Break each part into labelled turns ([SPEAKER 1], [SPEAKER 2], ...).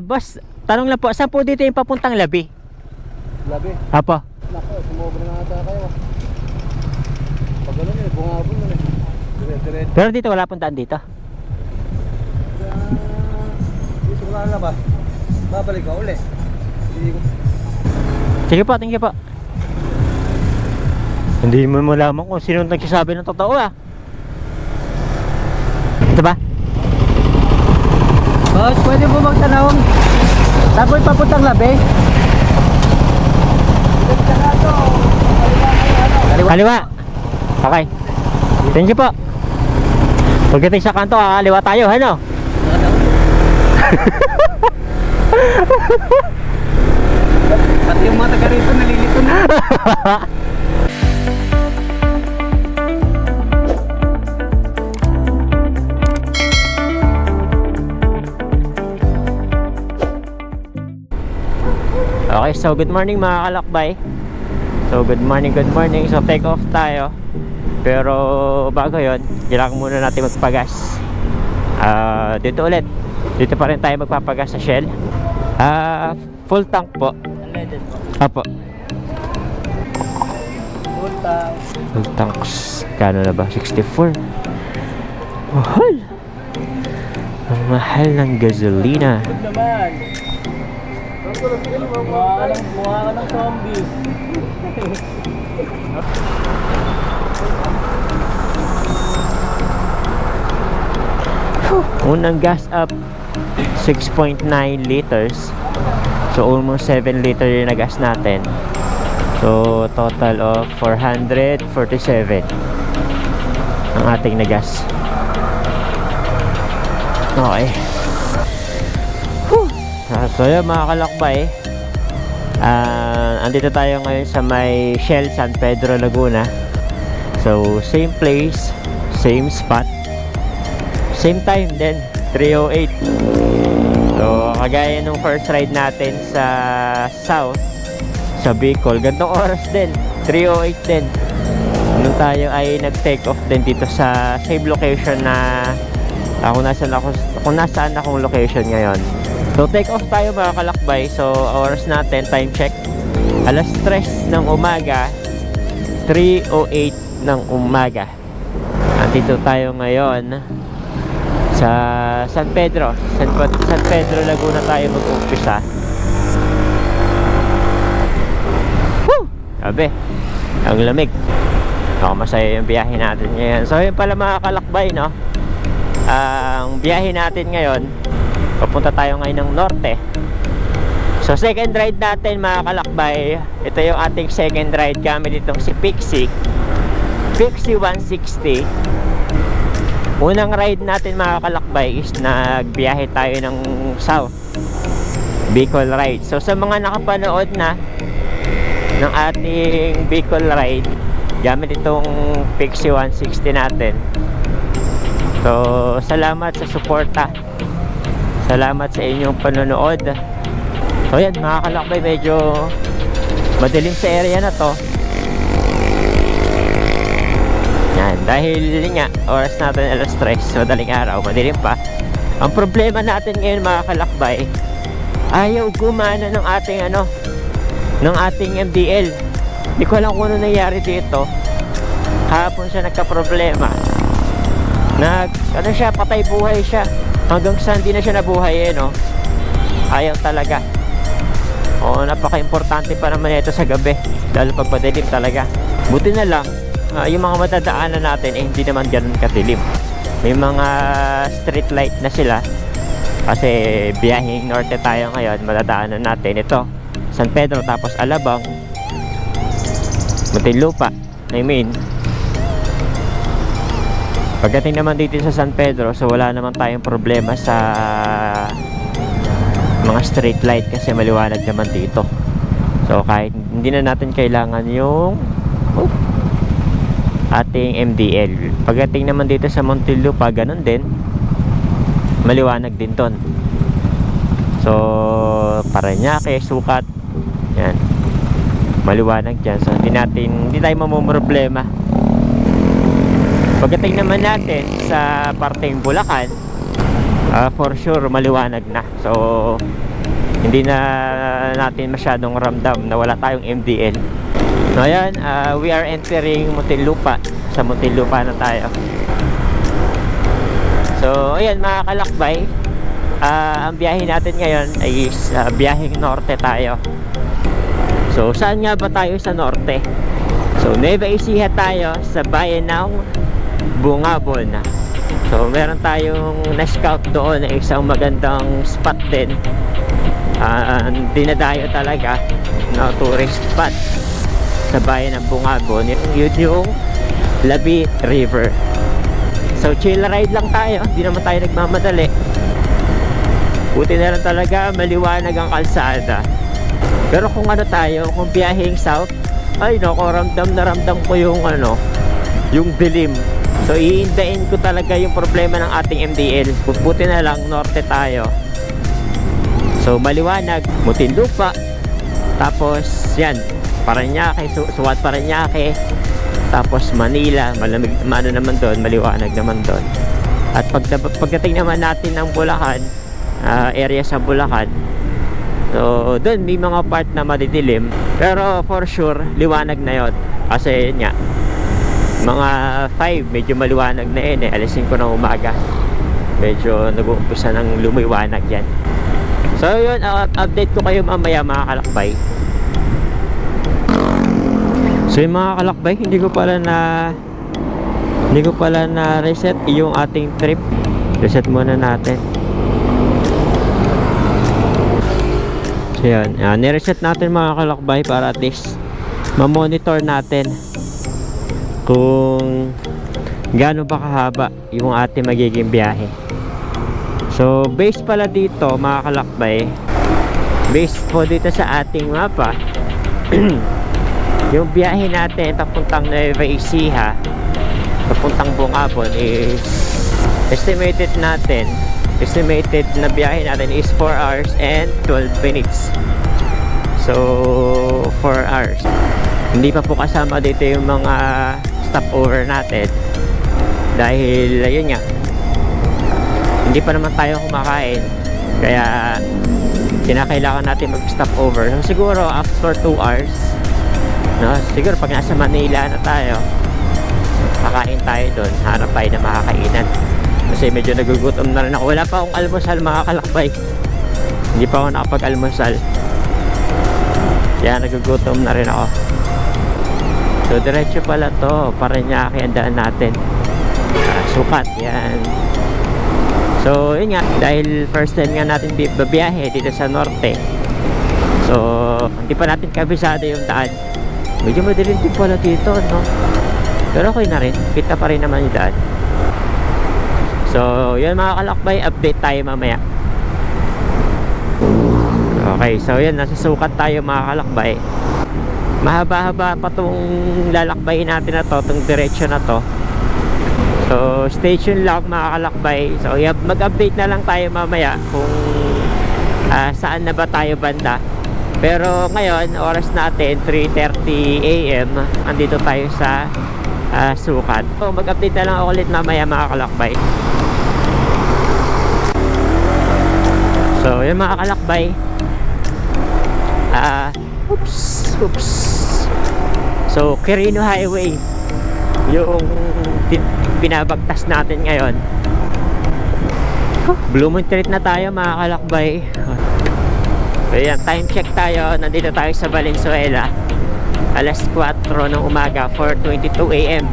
[SPEAKER 1] Boss, tanong lang po, saan po dito yung papuntang Labi?
[SPEAKER 2] Labi.
[SPEAKER 1] Apo.
[SPEAKER 2] Nako, sumobra na ata kayo. Pag gano'n yun, bungabon na eh. Dire-diret.
[SPEAKER 1] Pero dito wala pong daan dito.
[SPEAKER 2] Dito ko lalabas. Babalik ka uli.
[SPEAKER 1] Sige po, thank you po. Hindi mo malaman kung sino nagsasabi ng totoo Ito ba?
[SPEAKER 2] Boss, pwede po magtanong. Saan po yung papuntang Labi?
[SPEAKER 1] Kaliwa. Okay. Thank you po. Pagdating sa kanto, kaliwa tayo, ano?
[SPEAKER 2] At yung mga taga rito nalilito na.
[SPEAKER 1] Okay, so good morning mga kalakbay. So good morning. So take off tayo. Pero bago yon, kailangan muna natin magpagas. Dito ulit. Dito pa rin tayo magpapagas sa Shell. Full tank po.
[SPEAKER 2] Unleaded po.
[SPEAKER 1] Apo.
[SPEAKER 2] Full tank.
[SPEAKER 1] Full tanks. Kano na ba? 64. Mahal. Ang mahal ng gasolina.
[SPEAKER 2] Good naman. Mukha ka ng zombie.
[SPEAKER 1] Unang gas up 6.9 liters. So almost 7 liter yung nagas natin. So total of 447 ang ating nagas. Okay. So yun mga kalakbay, andito tayo ngayon sa may Shell San Pedro, Laguna. So same place, same spot, same time din, 3:08. So kagaya nung first ride natin sa south, sa Bicol, gantong oras din, 3:08 din. Nung tayo ay nag-take off din dito sa same location na kung nasaan akong location ngayon. So take off tayo mga kalakbay. So oras natin, time check, alas 3 ng umaga, 3:08 ng umaga. Nandito tayo ngayon sa San Pedro, Laguna tayo mag-umpisa. Woo! Sabi, ang lamig. Masaya yung biyahe natin ngayon. So yun pala mga kalakbay, no? Ang biyahe natin ngayon, papunta tayo ngayon ng norte. So second ride natin mga kalakbay, ito yung ating second ride gamit itong si Pixie 160. Unang ride natin mga kalakbay is nagbiyahe tayo ng south, Bicol ride. So sa mga nakapanood na ng ating Bicol ride gamit itong Pixie 160 natin, so salamat sa suporta, salamat sa inyong panonood. So yan mga kalakbay, medyo madilim sa area na to. Yan, dahil nga oras natin alas 3, madaling araw, madilim pa. Ang problema natin ngayon mga kalakbay, ayaw gumana ng ating ng ating MDL. Hindi ko alam kung ano nangyari dito. Kahapon siya nagka-problema. Siya, patay buhay siya. Hanggang sa hindi na siya nabuhay no. Ayaw talaga. Napaka-importante pa naman ito sa gabi, lalo pag madilim talaga. Buti na lang yung mga matadaanan natin hindi naman ganun kadilim. May mga street light na sila. Kasi biyaheng norte tayo ngayon, matadaanan natin ito San Pedro, tapos Alabang, Muntinlupa, pagdating naman dito sa San Pedro, so wala naman tayong problema sa mga street light kasi maliwanag naman dito. So kahit hindi na natin kailangan yung ating MDL. Pagdating naman dito sa Muntinlupa, ganun din, maliwanag din ton. So Parañaque, Sukat, yan, maliwanag dyan. So hindi tayo mamumroblema. Pagdating naman natin sa parteng Bulacan, for sure maliwanag na. So hindi na natin masyadong ramdam na wala tayong MDL. So ayan, we are entering Muntinlupa. Sa Muntinlupa na tayo. So ayan mga kalakbay, ang biyahe natin ngayon ay biyaheng norte tayo. So saan nga ba tayo sa norte? So Nueva Ecija tayo sa bayan ng Bungabon. So meron tayong na-scout doon na isang magandang spot din. Dinadayo talaga na tourist spot sa bayan ng Bungabon. Yun yung Labi River. So chill ride lang tayo, hindi naman tayo nagmamadali. Buti na lang talaga maliwanag ang kalsada. Pero kung ano tayo, kung biyaheng south, ay nako, ramdam na ramdam ko yung yung dilim. So iindain ko talaga yung problema ng ating MDL. Buti na lang norte tayo. So maliwanag, Muntinlupa, tapos yan, Parañaque, Suwat Parañaque, tapos Manila, malamig, naman doon, maliwanag naman doon. At pagdating naman natin ng Bulacan, area sa Bulacan, so doon may mga part na madidilim, pero for sure liwanag na yon. Kasi yun nga, mga 5 medyo maliwanag na yun alas 5 ng umaga medyo nag-uumpisa ng lumiwanag yan. So yun, update ko kayo mamaya mga kalakbay. So yung mga kalakbay, hindi ko pala na reset yung ating trip. Reset muna natin. So yun, nireset natin mga kalakbay para at least ma-monitor natin kung gaano ba kahaba yung ating magiging biyahe. So based pala dito mga kalakbay, based po dito sa ating mapa, yung biyahe natin papuntang Nueva Ecija, papuntang Bungabon is estimated na biyahe natin is 4 hours and 12 minutes. So 4 hours. Hindi pa po kasama dito yung mga stopover natin dahil ayun nga, hindi pa naman tayo kumakain, kaya kinakailangan natin mag-stop over. So, siguro after 2 hours, no? Siguro pag nasa Manila na tayo, kakain tayo doon, hanap tayo na makakainan. Kasi medyo nagugutom na rin ako. Wala pa akong almusal mga kalakbay. Hindi pa ako nakapag-almusal. Kaya nagugutom na rin ako. So diretso pala to, Parañaque ang daan natin. Sukat, yan. So yun nga, dahil first time nga natin babiyahe dito sa norte, so hindi pa natin kabisado yung daan. Medyo madilim din pala dito, no? Pero okay na rin, kita pa rin naman yung daan. So yun mga kalakbay, update tayo mamaya. Okay, so yun, nasa Sukat tayo mga kalakbay. Mahaba-haba pa tong lalakbayin natin na to, tong diretsyo na to. So stay tuned lang mga kalakbay. So mag-update na lang tayo mamaya kung saan na ba tayo banda. Pero ngayon, oras natin 3:30 AM, andito tayo sa Sukat. So mag-update na lang ako ulit mamaya mga kalakbay. So yun mga kalakbay, oops. So Quirino Highway yung pinabagtas natin ngayon. Blue Moon Street na tayo mga kalakbay. So yan, time check tayo. Nandito tayo sa Valenzuela, alas 4 ng umaga, 4:22 AM.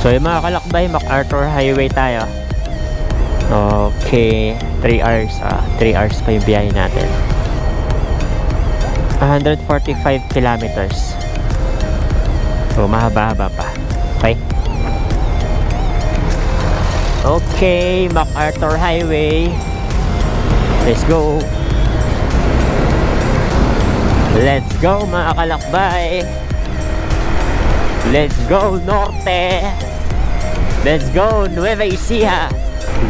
[SPEAKER 1] So yung mga kalakbay, MacArthur Highway tayo. Okay, 3 hours 3 hours pa yung biyahe natin. 145 kilometers. So mahaba-haba pa. Okay, MacArthur Highway. Let's go. Let's go mga kalakbay. Let's go Norte. Let's go Nueva Ecija.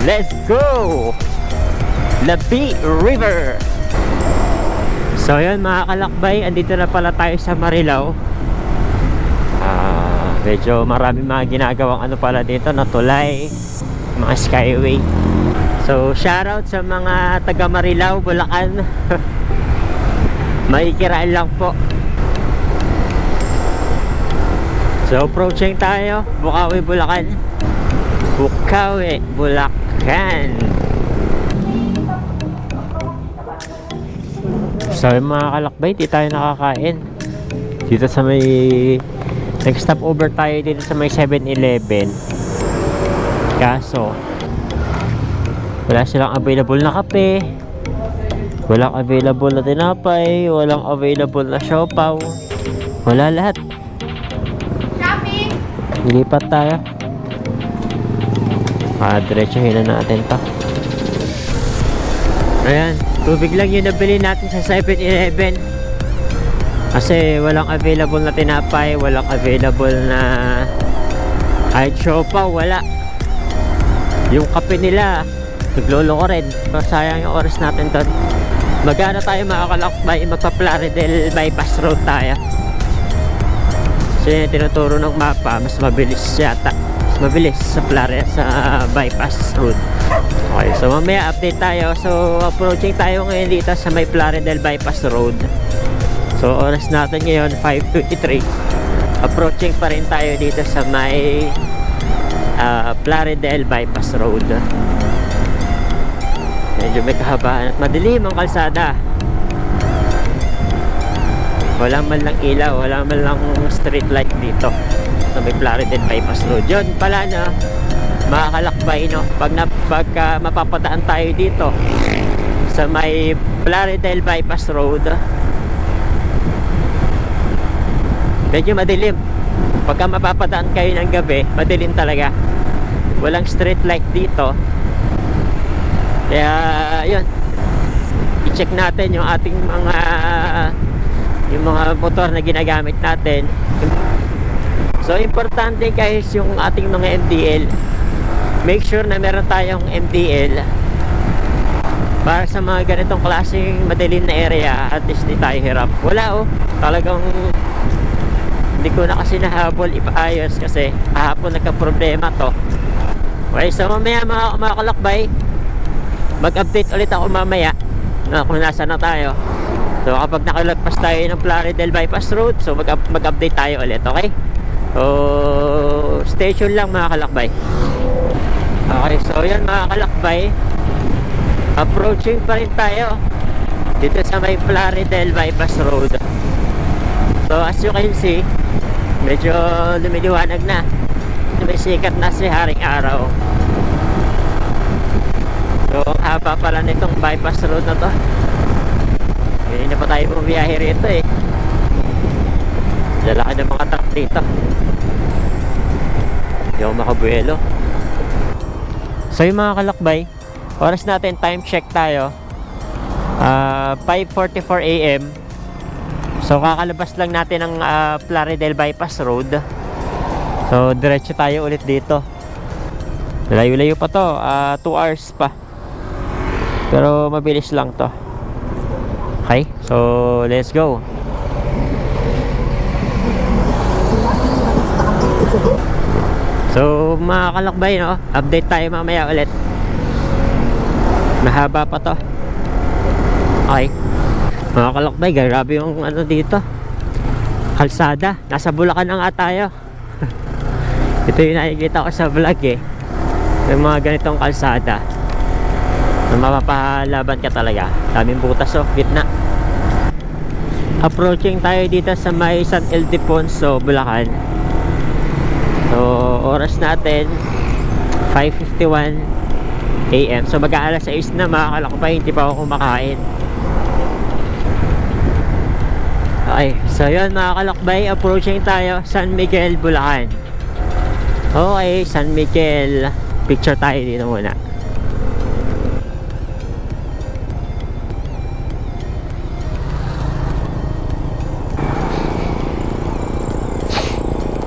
[SPEAKER 1] Let's go Labi River. So yun mga kalakbay, andito na pala tayo sa Marilao. Medyo marami mga ginagawang ano pala dito na tulay, mga skyway. So shoutout sa mga taga Marilao, Bulacan. Maikiraan lang po. So approaching tayo, Bukawi, Bulacan. Bukawi, Bulacan. So yung mga kalakbay, di tayo nakakain. Dito sa may nag-stop over tayo dito sa may 7-Eleven. Kaso wala silang available na kape, walang available na tinapay, walang available na siopaw. Wala lahat.
[SPEAKER 3] Shopping!
[SPEAKER 1] Lilipat tayo. Diretsuhin na natin to. Ayan, tubig lang yung nabili natin sa 7-Eleven. Kasi walang available na tinapay, walang available na kahit siopaw, wala. Yung kape nila, naglolo ko rin. Pero sayang yung oras natin doon. Magana tayo makakalakbay, magpa-Plaridel bypass road tayo. Kasi tinuturo ng mapa, mas mabilis yata. Mas mabilis sa sa bypass road. Okay, so mamaya update tayo. So approaching tayo ngayon dito sa may Plaridel bypass road. So oras natin ngayon 5:23. Approaching pa rin tayo dito sa may Plaridel bypass road. Medyo may kahabaan at madilim ang kalsada. Wala man lang ilaw, wala man lang street light dito sa may Plaridel bypass road. Yun pala na makakalakbay, no? Pagka mapapadaan tayo dito sa may Plaridel bypass road, medyo madilim. Pagka mapapadaan kayo ng gabi, madilim talaga. Walang street light dito. Kaya yun, i-check natin yung ating mga motor na ginagamit natin. So importante guys, yung ating mga MDL, make sure na meron tayong MDL para sa mga ganitong klaseng madilim na area. At least di tayo hirap. Wala talagang hindi ko na kasi nahabol ipaayos kasi kahapon nagka-problema to. Okay, so mamaya mga kalakbay, mag-update ulit ako mamaya na kung nasa na tayo. So kapag nakalagpas tayo ng Plaridel bypass road, so mag-update tayo ulit, okay? So station lang mga kalakbay. Okay, so yan mga kalakbay, approaching pa rin tayo dito sa may Plaridel bypass road. So as you can see, medyo lumiliwanag na. May sikat na si haring araw. So ang haba pala nitong bypass road na to. Hindi na pa tayo bumiyahe rito eh. Lalaki ng mga truck dito. Hindi ako makabuelo. So yung mga kalakbay, oras natin, time check tayo, 5:44 AM. So kakalabas lang natin ng Plaridel bypass road. So diretso tayo ulit dito. Layo-layo pa to, 2 hours pa. Pero mabilis lang to. Okay, so let's go. So mga kalakbay, no, update tayo mamaya ulit. Mahaba pa to. Okay, mga kalakbay, grabe yung ano dito, kalsada. Nasa Bulacan na nga tayo. Ito yung nakikita ko sa vlog eh, yung mga ganitong kalsada na mapapalaban ka talaga. Daming butas gitna. Approaching tayo dito sa may San Ildefonso, Bulacan. So oras natin 5:51 AM. So mag-aalas 6 na mga kalakbay, hindi pa ako kumakain. Okay, so yun mga kalakbay, approaching tayo San Miguel, Bulacan. Okay, San Miguel, picture tayo dito muna.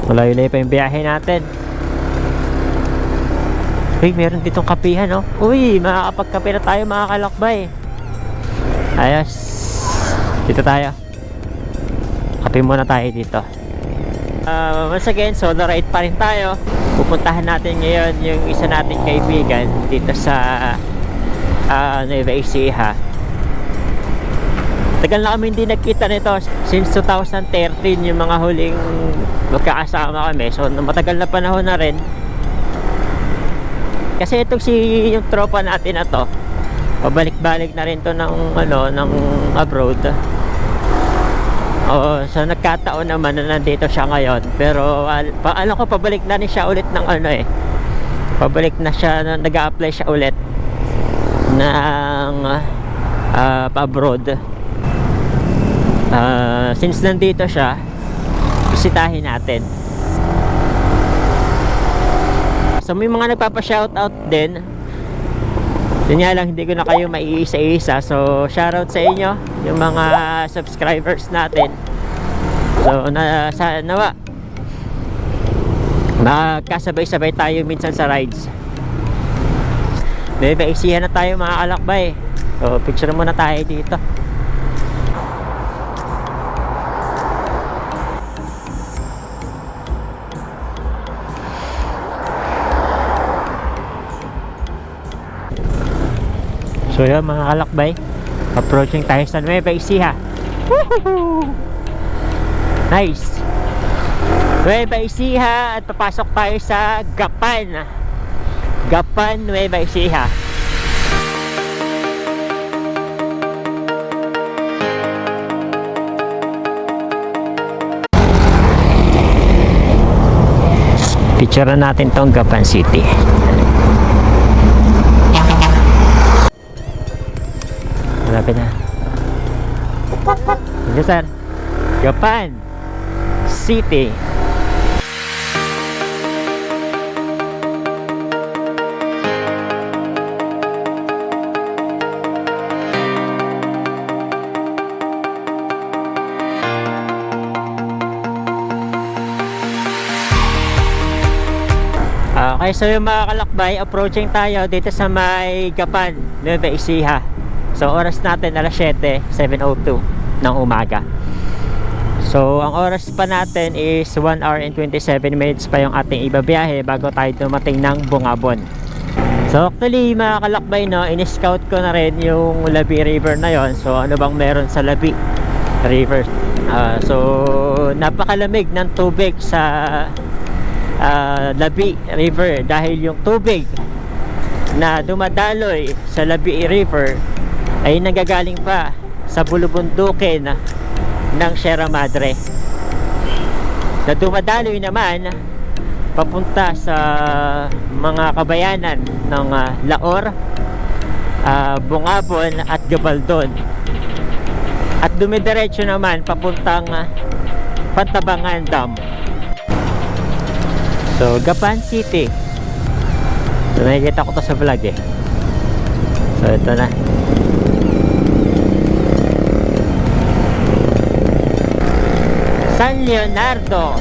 [SPEAKER 1] Malayo-layo pa yung biyahe natin. Uy, meron ditong kapihan, no? Uy, makakapagkape na tayo mga kalakbay. Ayos. Dito tayo. Kape muna tayo dito. Once again, solo ride pa rin tayo. Pupuntahan natin ngayon yung isa nating kaibigan dito sa Nueva Ecija. Tagal na kami hindi nagkita nito. Since 2013 yung mga huling magkakasama kami. So matagal na panahon na rin. Kasi itong yung tropa natin na to, pabalik-balik na rin to ng abroad. So nagkataon naman na nandito siya ngayon. Pero alam ko pabalik na rin siya ulit ng pabalik na siya, nag-a-apply siya ulit ng pa-abroad. Since nandito siya, bisitahin natin. So may mga nagpapa-shoutout din. Yun nga lang, hindi ko na kayo maiisa-isa. So shoutout sa inyo, yung mga subscribers natin. So nawa magkasabay-sabay tayo minsan sa rides. May paisihan na tayo mga kalakbay. So picture muna tayo dito. So yun mga kalakbay, approaching tayo sa Nueva Ecija. Nice. Nueva Ecija at papasok tayo sa Gapan. Gapan, Nueva Ecija. Picture natin tong Gapan City. Malapit na. Ito sir, Gapan City. Okay, so yung mga kalakbay, approaching tayo dito sa may Gapan, Nueva Ecija. So oras natin alas 7:02 ng umaga. So ang oras pa natin is 1 hour and 27 minutes pa yung ating ibabiyahe bago tayo dumating ng Bungabon. So actually mga kalakbay, no, in-scout ko na rin yung Labi River na yon. So ano bang meron sa Labi River? So napakalamig ng tubig sa Labi River dahil yung tubig na dumadaloy sa Labi River ay nanggagaling pa sa bulubundukin ng Sierra Madre na dumadaloy naman papunta sa mga kabayanan ng Laor, Bungabon at Gabaldon, at dumidiretso naman papuntang Pantabangan Dam. So Gapan City, so nakikita ko to sa vlog eh. So ito na. San Leonardo.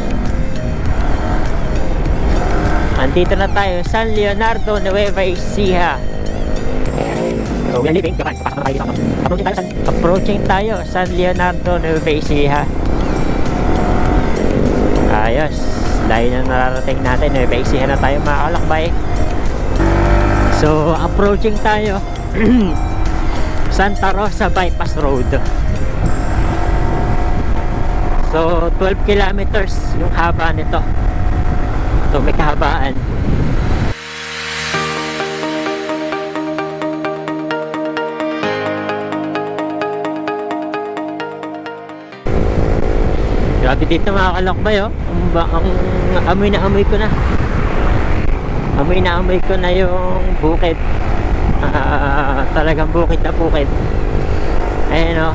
[SPEAKER 1] Andito na tayo, San Leonardo, Nueva Ecija. So we're leaving Gapan. Approaching tayo San Leonardo, Nueva Ecija. Ayos, dahil na nararating natin, Nueva Ecija na tayo mga kalakbay. So approaching tayo Santa Rosa Bypass Road. So 12 kilometers yung haba nito. So may kahabaan. Grabe dito mga kalakbay, oh. Ang amoy na amoy ko na. Amoy na amoy ko na yung bukid. Talagang bukid na bukid. Ayan, oh.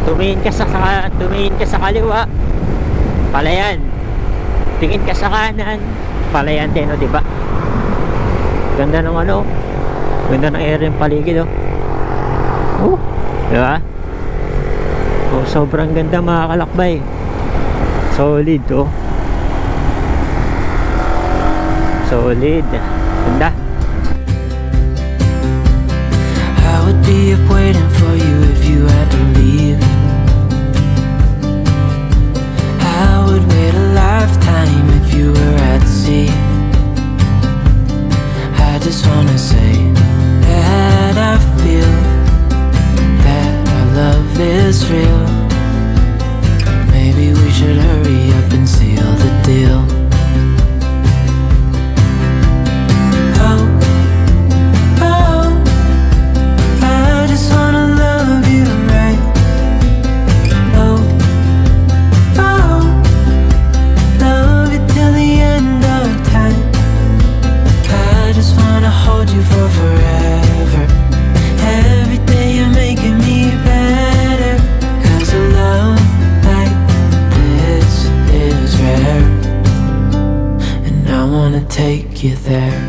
[SPEAKER 1] Tumingin ka sa kaliwa, palayan. Tingin ka sa kanan, palayan din, oh, di ba? Ganda ng ganda ng area ng paligid, oh. Di ba? Oh, sobrang ganda mga kalakbay. Solid, oh. Solid. Ganda.
[SPEAKER 4] I would be up waiting for you if you had to leave. lifetime if you were at sea. I just wanna say that I feel that our love is real. Maybe we should hurry up and seal the deal. Oh, oh, I just wanna love you right. Oh, oh, love you till the end of time. I just wanna hold you for forever. Every day you're making me better. 'Cause a love like this is rare, and I wanna take you there.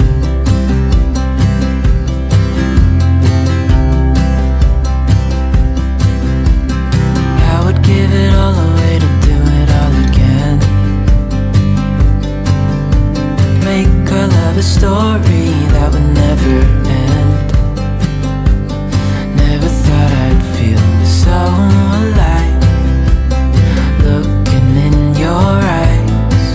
[SPEAKER 4] I would give it all away to do it all again. Make our love a story that would never end. Never thought I'd feel so alive, looking in your eyes.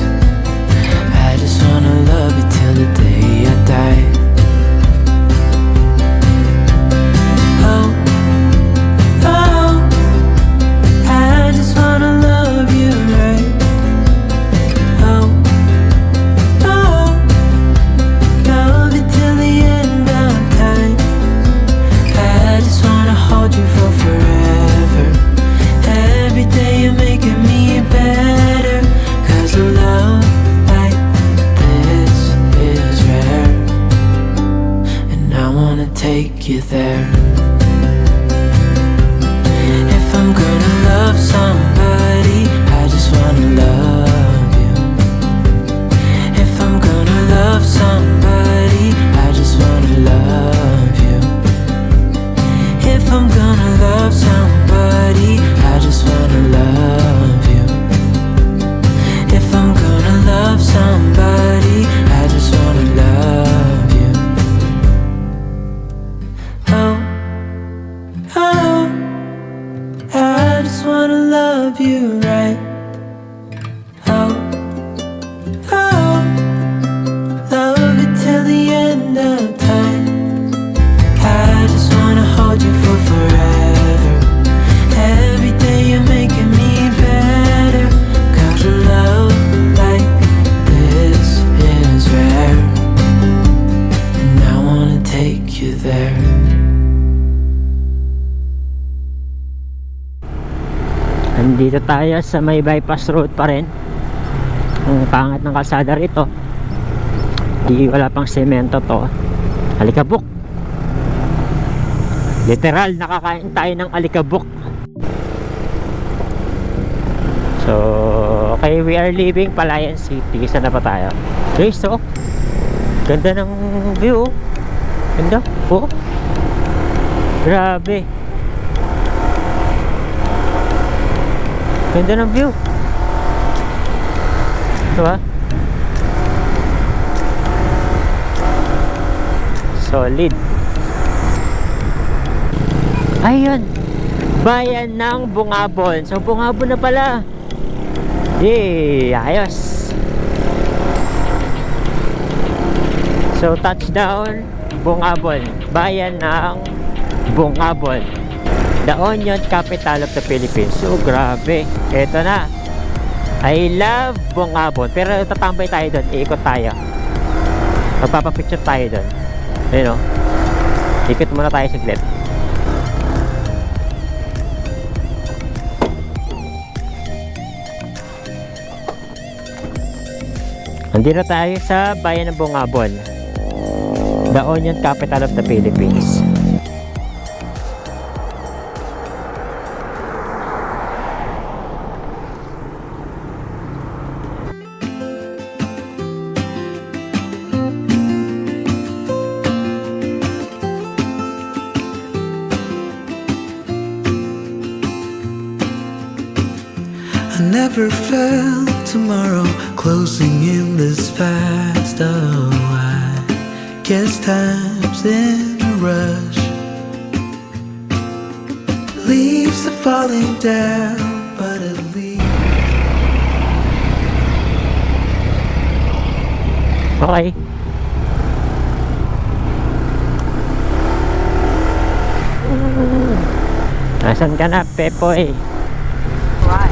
[SPEAKER 4] I just wanna love you till the day I die. Oh, oh, I just wanna love you right. Oh, oh, love you till the end of time. I just wanna hold you for forever. Every day you're making me better. 'Cause a love like this is rare, and I wanna take you there. If I'm gonna love somebody, I just wanna love you. If I'm gonna love somebody, I just wanna love you. If I'm gonna love somebody, I just wanna love you. If I'm gonna love somebody, I just wanna love you. Oh, oh, I just wanna love you right. Oh, oh, love you till the end of time. I just wanna hold you for forever. Every day you're making me better. 'Cause a love like this is rare, and I wanna take you there.
[SPEAKER 1] Andito tayo sa may bypass road pa rin. Ang pangat ng kalsada rito. Wala pang semento to. Alikabok. Literal, nakakain tayo ng alikabok. So, okay, we are leaving Palayan City. Saan na pa tayo? Okay, so, ganda ng view. Ganda, oh. Grabe. Ganda ng view. Diba? Solid. Ayun, bayan ng Bungabon. So Bungabon na pala. Yay, ayos. So touchdown Bungabon, bayan ng Bungabon, the onion capital of the Philippines. So grabe, eto na. I love Bungabon. Pero tatambay tayo doon, iikot tayo, magpapapicture tayo doon. Ayun o, ikot muna tayo saglit. Nandito tayo sa bayan ng Bungabon, the onion capital of the Philippines.
[SPEAKER 5] I never felt tomorrow closing in this fast. Oh, I guess time's in a rush. Leaves are falling down, but at least
[SPEAKER 1] Okay. Nasaan ka na, Pepoy?
[SPEAKER 3] Why?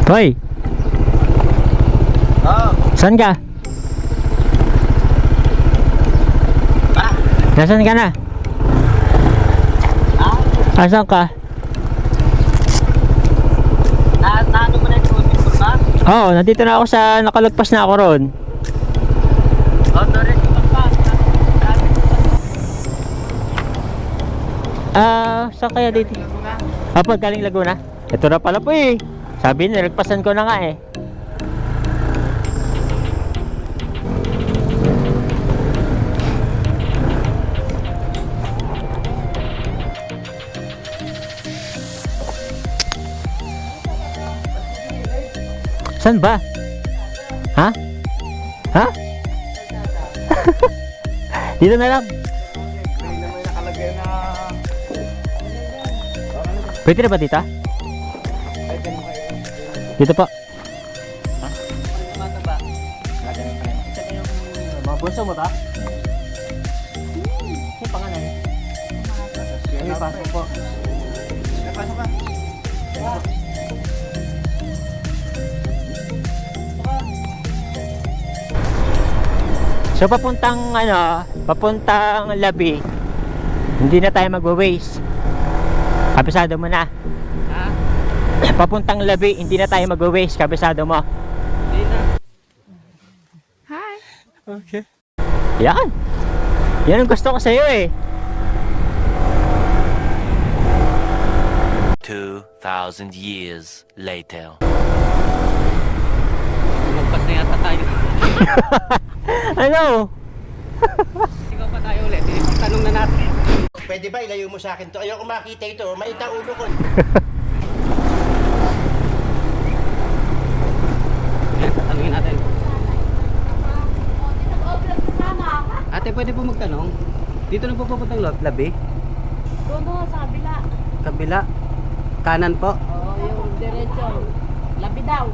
[SPEAKER 1] Hoy!
[SPEAKER 2] Ah,
[SPEAKER 1] Saan ka? Nasaan ka na? Asan ka?
[SPEAKER 6] Naano mo na yung swimming pool ba?
[SPEAKER 1] Oo, nandito na ako sa nakalagpas na ako roon.
[SPEAKER 6] Oh, sorry.
[SPEAKER 1] Saan kaya dito? Apo, galing Laguna. Ito na pala po eh. Sabi niya, nagpasan ko na nga eh. Saan ba? Ha? Ha? Dito na lang.
[SPEAKER 2] hindi naman nakalagay na...
[SPEAKER 1] Pwede na ba dito? Dito po.
[SPEAKER 6] Mata ba?
[SPEAKER 1] Mga bunso mo ta? Yung pangalan. Ay, pasok po.
[SPEAKER 2] Pasok ka.
[SPEAKER 1] So papuntang papuntang Labi. Hindi na tayo magwa-waste. Kabisado mo na.
[SPEAKER 6] Ha?
[SPEAKER 1] Papuntang Labi, hindi na tayo magwa-waste. Kabisado mo.
[SPEAKER 6] Hindi na.
[SPEAKER 3] Hi.
[SPEAKER 1] Okay. Yan. Yan ang gusto ko sa iyo eh.
[SPEAKER 7] 2,000 years later.
[SPEAKER 6] Magpas na yata tayo.
[SPEAKER 1] Ano?
[SPEAKER 6] Ikaw pa tayo ulit. Tanong na natin.
[SPEAKER 8] Pwede ba ilayo mo sa akin to? Ayoko makita ito. Maita ulo ko.
[SPEAKER 6] Tanungin natin. Ate, pwede po magtanong? Dito na po papuntang labi?
[SPEAKER 3] Doon sa kabila.
[SPEAKER 6] Kabila? Kanan po?
[SPEAKER 3] Oo, yung diretso. Labi daw.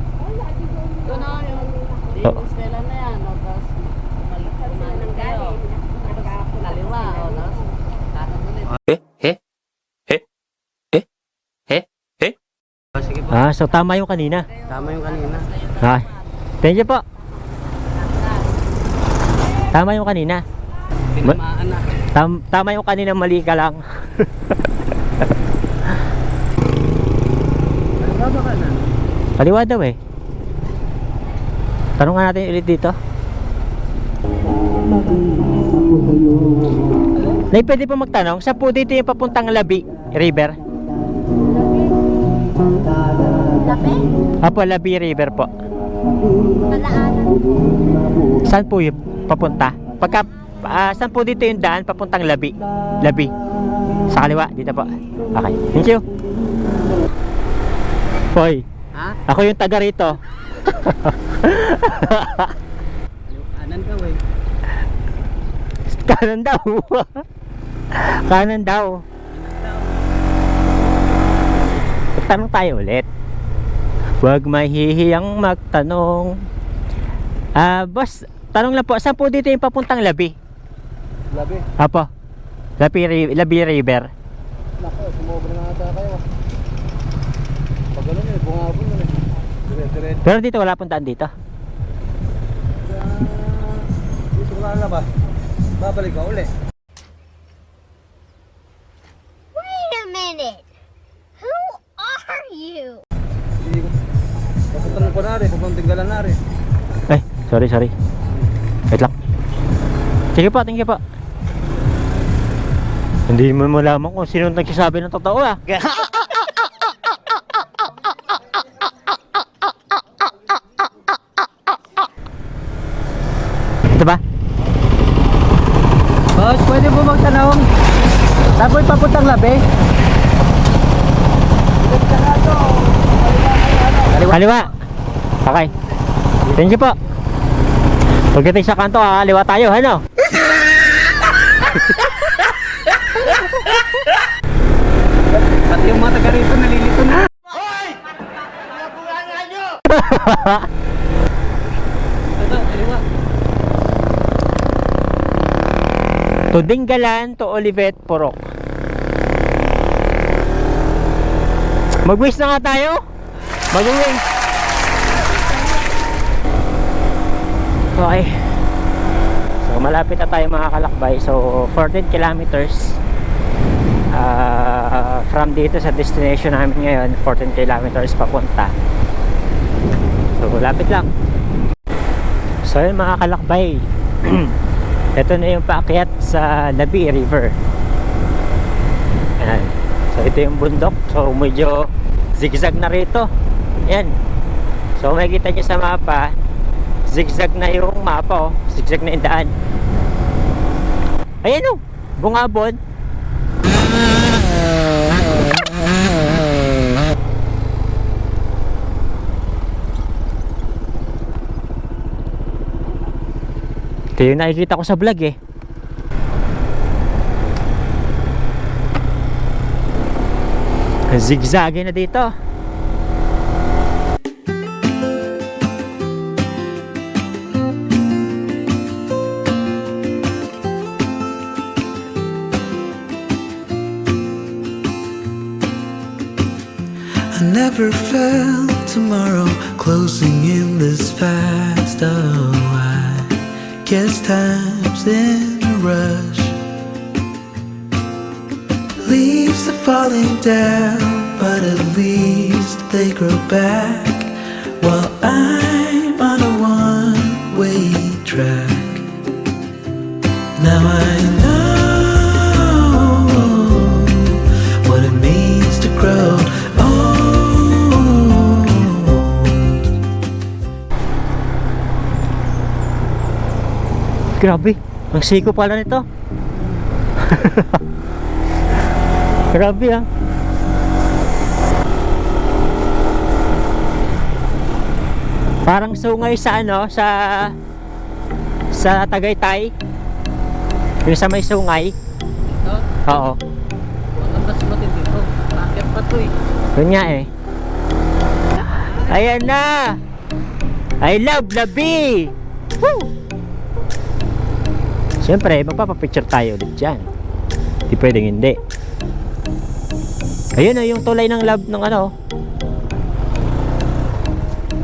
[SPEAKER 3] Doon na yung eskwela na yan. O, tapos umalis kayo. Kaliwa. O, tapos kanan ulit.
[SPEAKER 6] Oh, sige po.
[SPEAKER 1] So tama yung kanina.
[SPEAKER 6] Tama yung kanina.
[SPEAKER 1] Thank you po. Tama yung kanina.
[SPEAKER 6] Tinamaan na.
[SPEAKER 1] Tama yung kanina, mali ka lang.
[SPEAKER 6] Ano ba ba kanan?
[SPEAKER 1] Kaliwa daw eh. Tanong nga natin ulit dito. Nay, pwede po magtanong, saan po dito yung papuntang Labi River?
[SPEAKER 3] Labi?
[SPEAKER 1] Apo, Labi River po.
[SPEAKER 3] Palaanan.
[SPEAKER 1] Saan po yung papunta? Saan po dito yung daan papuntang Labi? Labi. Sa kaliwa, dito po. Okay, thank you. Hoy,
[SPEAKER 6] Ha?
[SPEAKER 1] ako yung taga rito.
[SPEAKER 6] Kanan ka eh.
[SPEAKER 1] Kanan daw. Kanan daw. Tanong tayo ulit. Huwag mahihiyang magtanong. Boss, tanong lang po, saan po dito yung papuntang Labi?
[SPEAKER 2] Labi.
[SPEAKER 1] Apo, Labi River.
[SPEAKER 2] Nako, sumobra na ata kayo. Pag ganun yun, bungabon yun eh. Dire-diretso.
[SPEAKER 1] Pero dito wala pong daan dito.
[SPEAKER 2] Dito ko lalabas. Babalik ka uli.
[SPEAKER 3] Wait a minute. Who are you?
[SPEAKER 2] Papuntang ko na rin, papuntang galan na rin.
[SPEAKER 1] Ay, sorry. Wait lang. Sige po, thank you po. Hindi mo malaman kung sino nagsasabi ng totoo ah. Ito ba?
[SPEAKER 6] Boss, pwede po magtanong? Saan po yung papuntang labi?
[SPEAKER 1] Kaliwa. Okay. Thank you po. Pagdating sa kanto, kaliwa tayo, ano?
[SPEAKER 6] Pati yung mga taga rito nalilito na.
[SPEAKER 8] Hoy! Mga bunga nyo!
[SPEAKER 6] Ito, kaliwa.
[SPEAKER 1] To Dinggalan, to Olivet, Porok. Mag-wish na nga tayo. Mag-wings. Okay. So malapit na tayo mga kalakbay. So 14 kilometers from dito sa destination namin ngayon. 14 kilometers papunta. So malapit lang. So yun mga kalakbay. Ito na yung paakyat sa Labi River. Ayan. So ito yung bundok. So medyo zigzag na rito. Ayan. So makikita nyo sa mapa, zigzag na yung mapa, oh. Zigzag na yung daan. Ayan, oh, bungabon. Ito yung nakikita ko sa vlog eh. Zigzag na dito.
[SPEAKER 5] I never felt tomorrow closing in this fast. Oh, I guess time's in a rush. Leaves are falling down, but at least they grow back. While I'm on a one-way track. Now I know what it means to grow.
[SPEAKER 1] Grabe, ang siko pala nito. Grabe ah. Parang sungay sa ano, sa Tagaytay. Yung sa may sungay.
[SPEAKER 6] Ito,
[SPEAKER 1] Oo.
[SPEAKER 6] maganda sumatin dito. Paakyat pa to eh.
[SPEAKER 1] Yun nga eh. Ayan na. I love Labi. Woo! Siyempre, magpapapicture tayo ulit dyan. Di pwedeng hindi. Ayun na yung tulay ng love ng ano.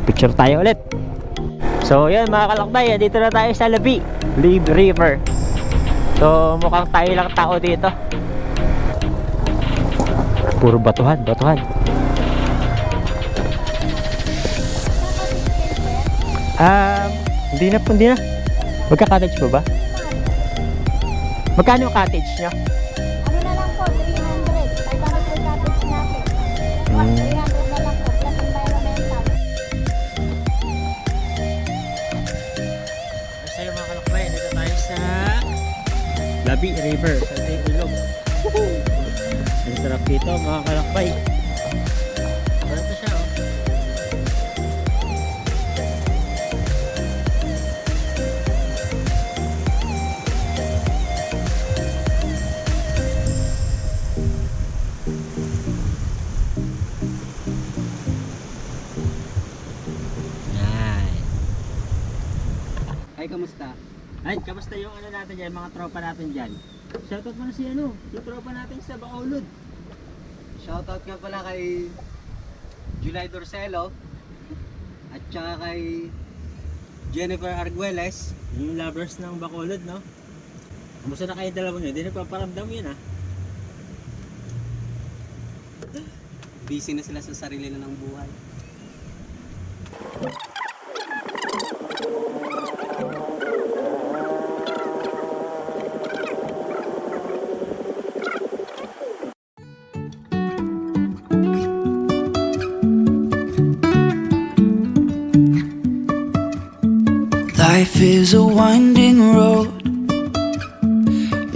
[SPEAKER 1] Picture tayo ulit. So yan mga kalakbay, dito na tayo sa Labi River. So mukhang tayo lang tao dito. Puro batuhan. Hindi na. Magka-cottage pa ba? Magkano yung cottage nyo?
[SPEAKER 9] Ano na lang po, 300. 500 po yung cottage natin. 300 na lang po, plus environmental.
[SPEAKER 1] Basta yung mga kalakbay, dito tayo sa Labi River. Sa ito yung ilog. Ang sarap dito mga kalakbay. Ito siya oh.
[SPEAKER 6] Ay, kamusta?
[SPEAKER 1] Ay, kamusta yung ano natin dyan, mga tropa natin dyan? Shoutout mo na si ano, yung tropa natin sa Bacolod.
[SPEAKER 6] Shoutout nga pala kay July Dorcelo at saka kay Jennifer Arguelles.
[SPEAKER 1] Yung lovers ng Bacolod, no? Kamusta na kayo dalawa nyo? Hindi nagpaparamdam yun, ha?
[SPEAKER 6] Busy na sila sa sarili na ng buhay.
[SPEAKER 5] Life is a winding road,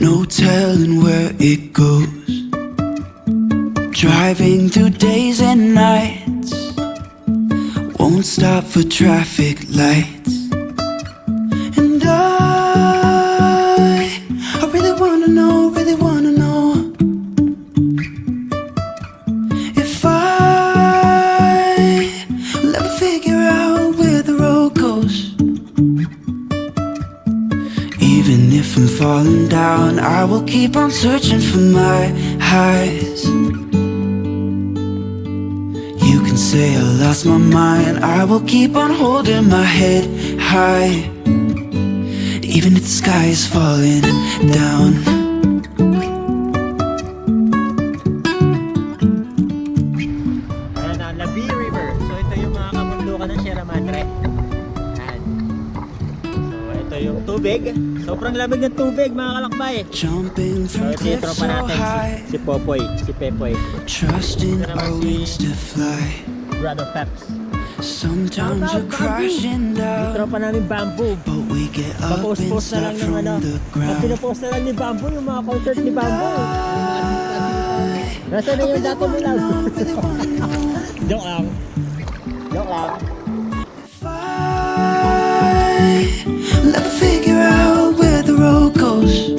[SPEAKER 5] no telling where it goes. Driving through days and nights, won't stop for traffic lights. And I really wanna know if I'll ever figure out I'm falling down, I will keep on searching for my highs. You can say I lost my mind, I will keep on holding my head high, even if the sky is falling down.
[SPEAKER 1] Ayan na, Labi River. So ito yung mga kabundukan ng Sierra Madre. Ayan. So ito yung tubig. Sobrang lamig ng tubig, mga kalakbay.
[SPEAKER 5] Jumping
[SPEAKER 1] So
[SPEAKER 5] from
[SPEAKER 1] ito yung
[SPEAKER 5] cliffs
[SPEAKER 1] tropa
[SPEAKER 5] so
[SPEAKER 1] natin,
[SPEAKER 5] high,
[SPEAKER 1] si Popoy, si Pepoy,
[SPEAKER 5] trusting
[SPEAKER 1] Ito naman
[SPEAKER 5] our
[SPEAKER 1] si
[SPEAKER 5] wings to fly.
[SPEAKER 1] Brother Peps.
[SPEAKER 5] Sometimes we're crashing
[SPEAKER 1] Yung
[SPEAKER 5] down,
[SPEAKER 1] tropa namin Bamboo.
[SPEAKER 5] but we get up and
[SPEAKER 1] Papost-post na lang
[SPEAKER 5] start
[SPEAKER 1] ng
[SPEAKER 5] from
[SPEAKER 1] ano.
[SPEAKER 5] the
[SPEAKER 1] At
[SPEAKER 5] ground.
[SPEAKER 1] pinapost na lang ni Bamboo yung mga concert ni Bamboo. Nasaan na yung dati mo lang? Joke lang. Joke lang.
[SPEAKER 5] Never figure out where the road goes.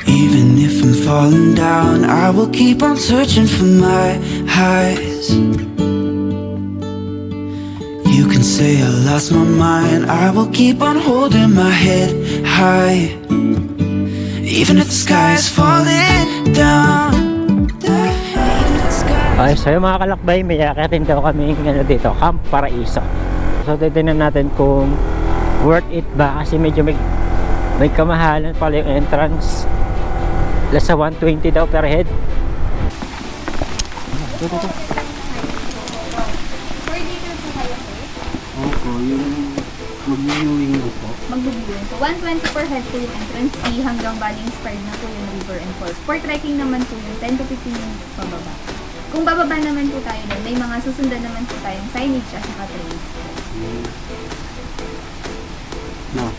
[SPEAKER 5] Even if I'm falling down, I will keep on searching for my highs. You can say I lost my mind, I will keep on holding my head high, even if the sky is falling down.
[SPEAKER 1] Okay, so yung mga kalakbay, may akatin daw kami ano dito, Camp Paraiso. So titignan natin kung worth it ba kasi medyo may kamahalan pala yung entrance. Lasa 120 daw per head.
[SPEAKER 6] Opo, yung mag-viewing mo po.
[SPEAKER 9] Mag-viewing po. 120 per head po yung entrance fee hanggang Bali Inspired na po yung river and falls. For trekking naman po yung 10 to 15 minutes pababa. Kung bababa naman po tayo doon, may mga susundan naman po tayong signage at saka trails.
[SPEAKER 6] No.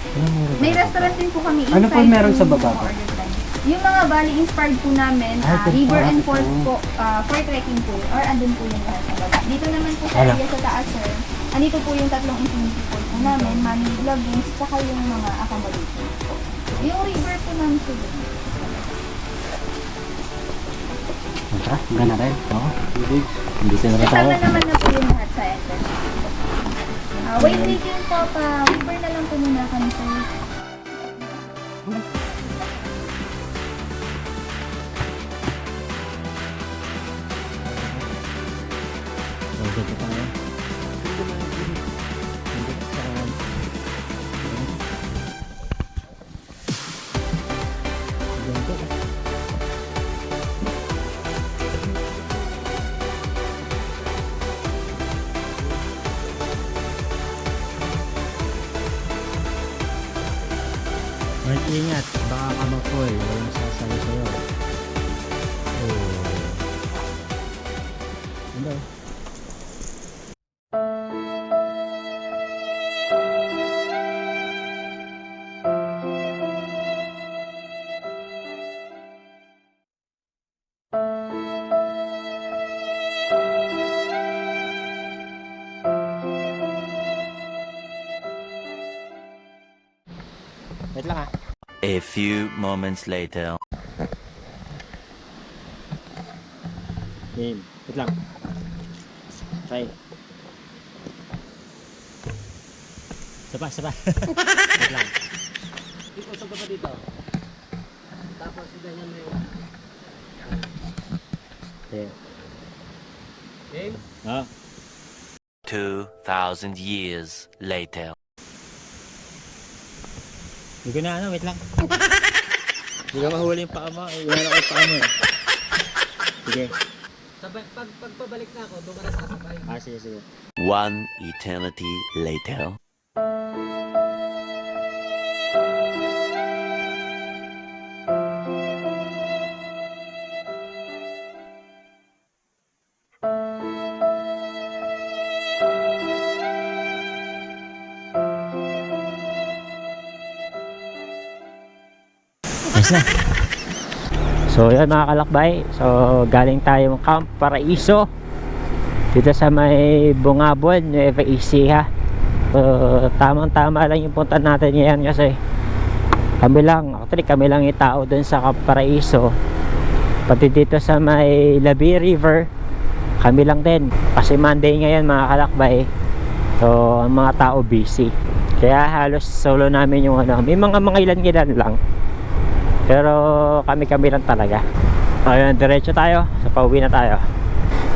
[SPEAKER 9] May restaurant din po kami inside.
[SPEAKER 6] Ano po meron sa baba po?
[SPEAKER 9] order time. Yung mga Bali Inspired po namin, river and falls po, for trekking po, or andun po yung lahat sa baba. Dito naman po sa area sa taas, sir. Andito po yung tatlong infinity pool po namin, money lagoons, saka yung mga accommodation po. Yung river po namin po dito.
[SPEAKER 6] Gana rin. Oo. Hindi sila
[SPEAKER 9] Kasama naman na po yung lahat sa entrance. Wait yun po pa. River na lang po muna kami sa
[SPEAKER 1] Mag-ingat, baka kamakoy, walang sasali sa'yo. Oh. Ano? Wait lang ah.
[SPEAKER 7] A few moments later.
[SPEAKER 1] Game. Wait lang. Try. Sapa. Wait lang.
[SPEAKER 6] Dito sa baba dito. Tapos ganyan mo yung...
[SPEAKER 1] Okay.
[SPEAKER 6] Game?
[SPEAKER 1] Ah.
[SPEAKER 7] 2,000 years later.
[SPEAKER 1] Hindi ko na ano, wait lang. Hindi ka mahuli yung paa mo. Iwan ako yung paa mo eh. Sige.
[SPEAKER 6] Pagpabalik na ako, doon ka na sasabay.
[SPEAKER 1] Ah, sige.
[SPEAKER 7] One eternity later.
[SPEAKER 1] Nice na. So yun mga kalakbay, so galing tayong Camp Paraiso dito sa may Bungabon, Nueva Ecija. So tamang tama lang yung punta natin ngayon kasi kami lang yung tao dun sa Camp Paraiso, pati dito sa may Labi River kami lang din kasi Monday ngayon mga kalakbay. So ang mga tao busy. Kaya halos solo namin yung ano. May mga ilan-ilan lang. Pero kami lang talaga. Ayun, diretso tayo. So pauwi na tayo.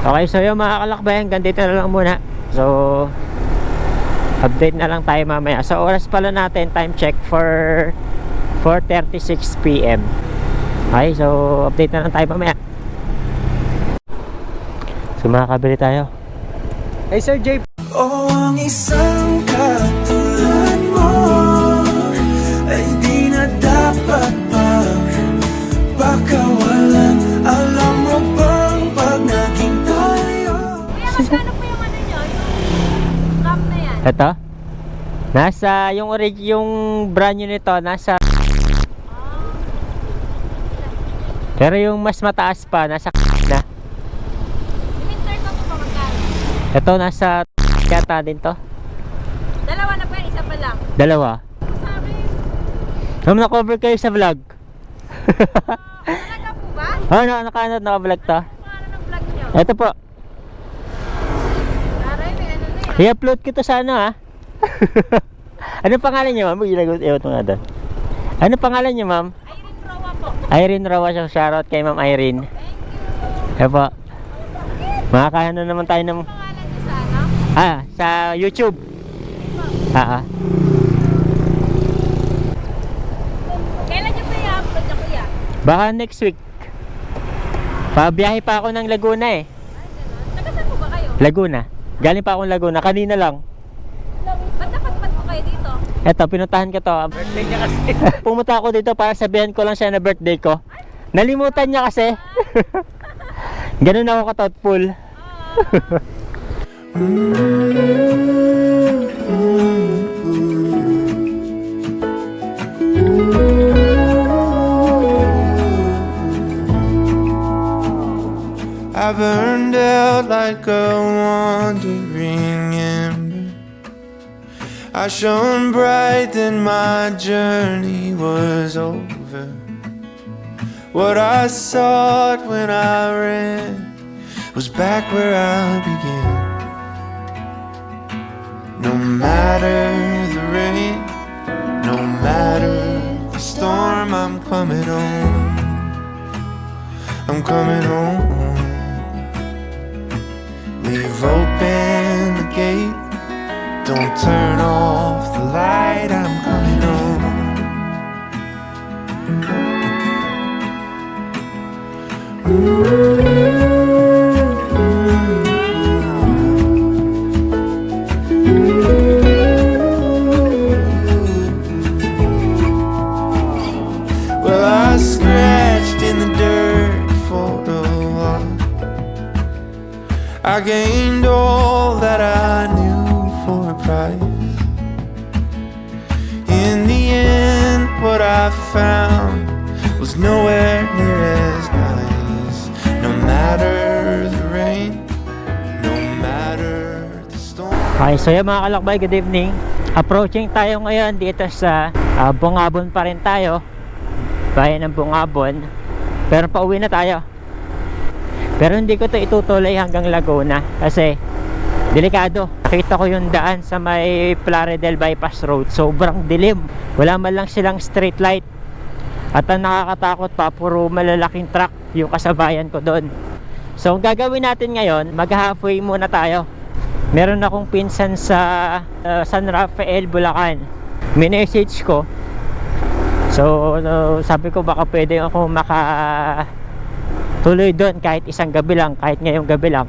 [SPEAKER 1] Okay, so yung mga kalakbayan, ganito na lang muna. So update na lang tayo mamaya. Sa oras pala natin, time check for 4:36 PM. Okay, so update na lang tayo mamaya. So makakabili tayo.
[SPEAKER 6] Hey Sir Jay,
[SPEAKER 5] Oh, ang isang katulad mo ay di na dapat pagpakawalan. Alam mo bang pag naging tayo?
[SPEAKER 9] Magkano po yung ano nyo? Yung cup na yan?
[SPEAKER 1] Ito? Nasa yung brand new nito nasa. Pero yung mas mataas pa nasa na.
[SPEAKER 9] Yung insert ko po magkano?
[SPEAKER 1] Ito nasa yata din to.
[SPEAKER 9] Dalawa na po yan, isa pa lang.
[SPEAKER 1] Dalawa.
[SPEAKER 9] Sabi,
[SPEAKER 1] Na-cover kayo sa vlog.
[SPEAKER 9] talaga po ba?
[SPEAKER 1] Oh, naka-vlog to.
[SPEAKER 9] Ano ng vlog nyo?
[SPEAKER 1] Ito po.
[SPEAKER 9] Taray, may ano na yan.
[SPEAKER 1] I-upload ko to sa ano ha. Ano pangalan niyo, ma'am? Ilagot ito nga doon. Ano pangalan niyo, ma'am?
[SPEAKER 9] Irene Roa po.
[SPEAKER 1] Irene Rawa. So shoutout kay Ma'am Irene. Ayan po. Makakahano naman tayo ng
[SPEAKER 9] Pangalan nyo sa ano?
[SPEAKER 1] sa YouTube.
[SPEAKER 9] Kailan nyo pa i-upload nyo kuya?
[SPEAKER 1] Baka next week. Pabiyahe pa ako ng Laguna eh.
[SPEAKER 9] Taga saan po ba kayo?
[SPEAKER 1] Laguna. Galing pa akong Laguna. Kanina lang.
[SPEAKER 9] Ba't napadpad po kayo dito?
[SPEAKER 1] Eto, pinuntahan ko to.
[SPEAKER 6] birthday niya kasi.
[SPEAKER 1] Pumunta ako dito para sabihan ko lang siya na birthday ko. Nalimutan niya kasi. Ganun ako ka-thoughtful.
[SPEAKER 5] I burned out like a wandering ember. I shone bright, then my journey was over. What I sought when I ran was back where I began. No matter the rain, no matter the storm, I'm coming home. I'm coming home. Leave open the gate, don't turn off the light, I'm coming home. Well, I scratched in the dirt for a while. I gained all that I knew for a price. In the end, what I found was nowhere near as nice. No matter the rain, no matter the storm.
[SPEAKER 1] Okay, so yung mga kalakbay, good evening. Approaching tayo ngayon dito sa Bungabon pa rin tayo. Bayan ng Bungabon. Pero pauwi na tayo. Pero hindi ko to itutuloy hanggang Laguna kasi delikado. Nakita ko yung daan sa may Plaridel Bypass Road. Sobrang dilim. Wala man lang silang street light. At ang nakakatakot pa, puro malalaking truck yung kasabayan ko doon. So ang gagawin natin ngayon, mag-halfway muna tayo. Meron akong pinsan sa San Rafael, Bulacan. Minessage ko. So sabi ko baka pwede ako tuloy doon kahit isang gabi lang, kahit ngayong gabi lang.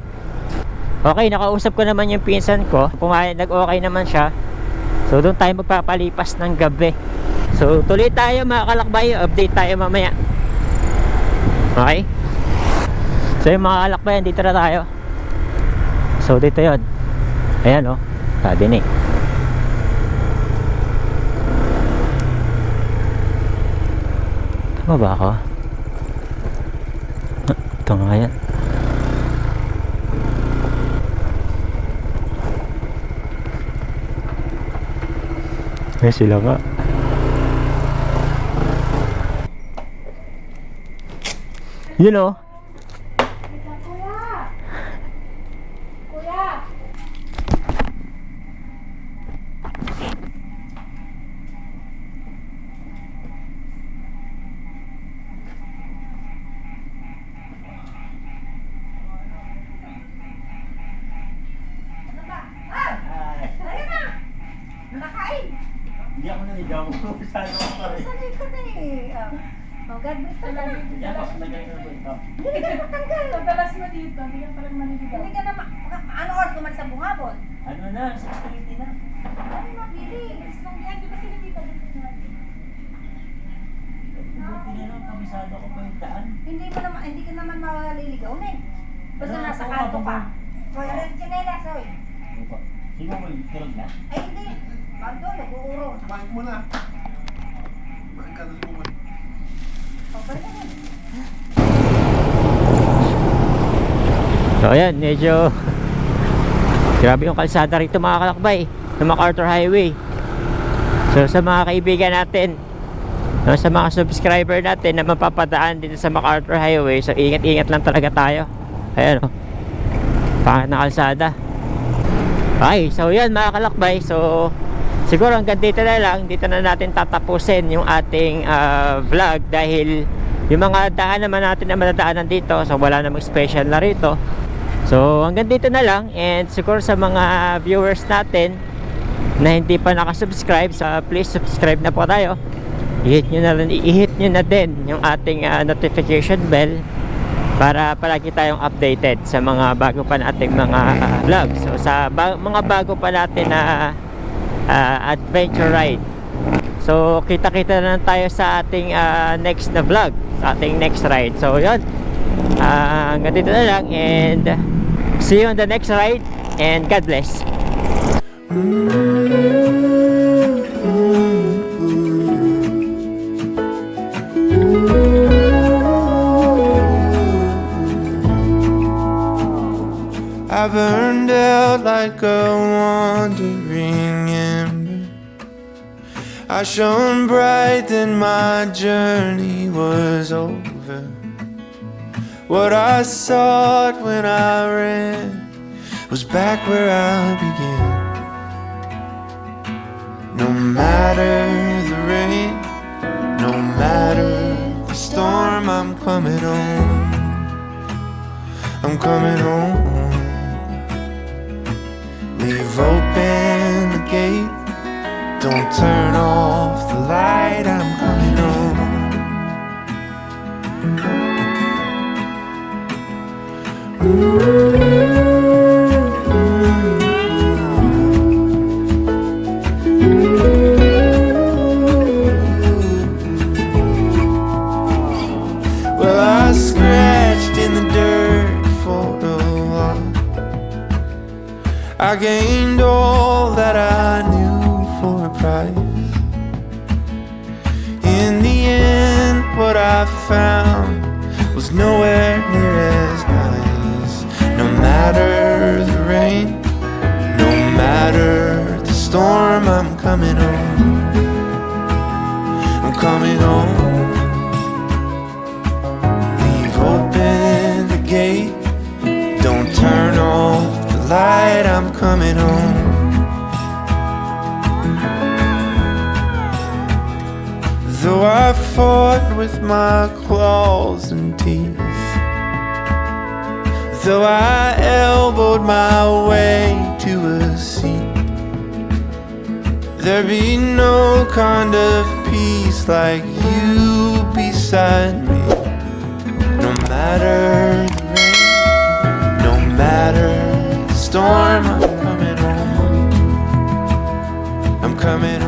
[SPEAKER 1] Okay, nakausap ko naman yung pinsan ko. Pumayag, nag-okay naman siya. So doon tayo magpapalipas ng gabi. So tuloy tayo mga kalakbay, update tayo mamaya. Okay? So yung mga kalakbayan, dito na tayo. So dito yon. Ayan o, dinig. Tama ba ako? Ito nga yan. Eh sila nga. You know. ako naligaw. Saan ako pa rin?
[SPEAKER 9] Sanay ka na eh. Oh, God bless ka lang.
[SPEAKER 1] Yan po, lagyan ko na po ito.
[SPEAKER 9] Hindi ka matanggal.
[SPEAKER 3] Sa talas mo dito, hindi ka parang maliligaw.
[SPEAKER 9] Hindi ka na ano oras kumalis sa buhabon?
[SPEAKER 1] Ano na, 6:30 na.
[SPEAKER 9] Ay, mabilis. Nung yan, di ba sila dito?
[SPEAKER 1] Buti na lang, kabisado ko pa yung daan.
[SPEAKER 9] Hindi ka naman maliligaw na eh. Basta
[SPEAKER 1] Ano,
[SPEAKER 9] nasa
[SPEAKER 1] ako,
[SPEAKER 9] kanto
[SPEAKER 1] ako,
[SPEAKER 9] ka.
[SPEAKER 1] ako.
[SPEAKER 9] Hoy, ano yung chinelas, hoy?
[SPEAKER 1] Sino mo yung tulog na?
[SPEAKER 9] Ay, hindi. Bago, nag-uuro.
[SPEAKER 2] Kumain mo na. Kumain ka na lumod.
[SPEAKER 9] O, balik ka din.
[SPEAKER 1] So ayan, medyo grabe yung kalsada rito mga kalakbay sa MacArthur Highway. So sa mga kaibigan natin, no, sa mga subscriber natin na mapapadaan dito sa MacArthur Highway, so ingat-ingat lang talaga tayo. Ayan o, pangit na kalsada. Okay, so yan mga kalakbay. So siguro hanggang dito na lang. Dito na natin tatapusin yung ating vlog, dahil yung mga daan naman natin na madadaanan dito, so wala namang special na rito. So hanggang dito na lang. And siguro sa mga viewers natin na hindi pa nakasubscribe, so please subscribe na po tayo. I-hit nyo na din yung ating notification bell para palagi tayong updated sa mga bago pa nating mga vlog. So sa mga bago pa natin na adventure ride. So kita-kita na tayo sa ating next na vlog, sa ating next ride. So yun, hanggang dito na lang, and see you on the next ride, and God bless.
[SPEAKER 5] I burned out like a wandering ember. I shone bright, then my journey was over. What I sought when I ran was back where I began. No matter the rain, no matter the storm, I'm coming home. I'm coming home. Leave open the gate, don't turn off the light, I'm coming home. Well, I scratched in the dirt for a while. I gained all that I knew for a price. In the end, what I found was nowhere near as nice. No matter the rain, no matter the storm, I'm coming home. I'm coming home. Leave open the gate, don't turn off the light, I'm coming home. Though I fought with my claws and teeth, though I elbowed my way to a seat, there'd be no kind of peace like you beside me. No matter the rain, no matter the storm, I'm coming home. I'm coming home.